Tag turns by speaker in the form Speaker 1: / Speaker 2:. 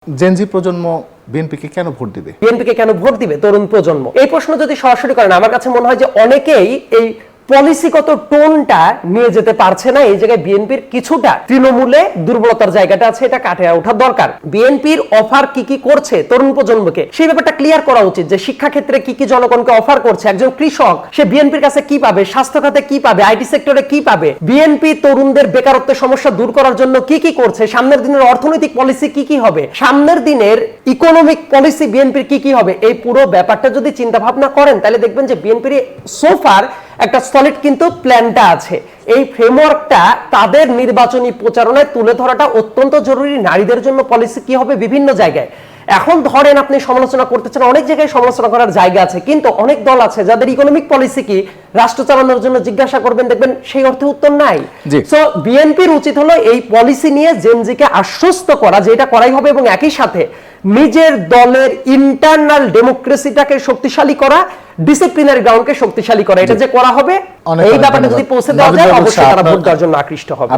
Speaker 1: Gen Z প্রজন্ম বিএনপিকে কেন ভোট দিবে?
Speaker 2: বিএনপিকে কেন ভোট দিবে তরুণ প্রজন্ম? এই প্রশ্ন যদি সরাসরি করেন, আমার কাছে মনে হয় যে অনেকেই এই পলিসিগত টোনটা নিয়ে যেতে পারছে না। এই জায়গায় বিএনপির কিছুটা তৃণমূলে দুর্বলতার জায়গাটা আছে, এটা কাটিয়ে ওঠা দরকার। বিএনপির অফার কি কি করছে তরুণ প্রজন্মকে, সেই ব্যাপারটা ক্লিয়ার করা উচিত যে শিক্ষা ক্ষেত্রে কি কি জনগণকে অফার করছে। একজন কৃষক সে বিএনপির কাছে কি পাবে, স্বাস্থ্য খাতে কি পাবে, আইটি সেক্টরে কি পাবে, বিএনপি তরুণদের বেকারত্বের সমস্যা দূর করার জন্য কি কি করছে, সামনের দিনের অর্থনৈতিক পলিসি কি কি হবে, সামনের দিনের ইকোনমিক পলিসি বিএনপির কি কি হবে, এই পুরো ব্যাপারটা যদি চিন্তা ভাবনা করেন তাহলে দেখবেন যে বিএনপির সোফার একটা সলিড কিন্তু প্ল্যানটা আছে। এই ফ্রেমওয়ার্কটা তাদের নির্বাচনী প্রচারণায় তুলে ধরাটা অত্যন্ত জরুরি। নারীদের জন্য পলিসি কি হবে বিভিন্ন জায়গায়। এখন ধরেন আপনি সমালোচনা করতেছেন, অনেক জায়গায় সমালোচনা করার জায়গা আছে, কিন্তু অনেক দল আছে যাদের ইকোনমিক পলিসি কি রাষ্ট্র চালানোর জন্য জিজ্ঞাসা করবেন, দেখবেন সেই অর্থে উত্তর নাই। সো বিএনপির উচিত হলো এই পলিসি নিয়ে জেনজিকে আশ্বস্ত করা যে এটা করাই হবে, এবং একই সাথে নিজের দলের ইন্টারনাল ডেমোক্রেসিটাকে শক্তিশালী করা, ডিসিপ্লিনারি গ্রাউন্ডকে শক্তিশালী করা। এটা যে করা হবে, এই ব্যাপারটা যদি পৌঁছে দেওয়া যায়, অবশ্যই তারা ভোট দেওয়ার জন্য আকৃষ্ট হবে।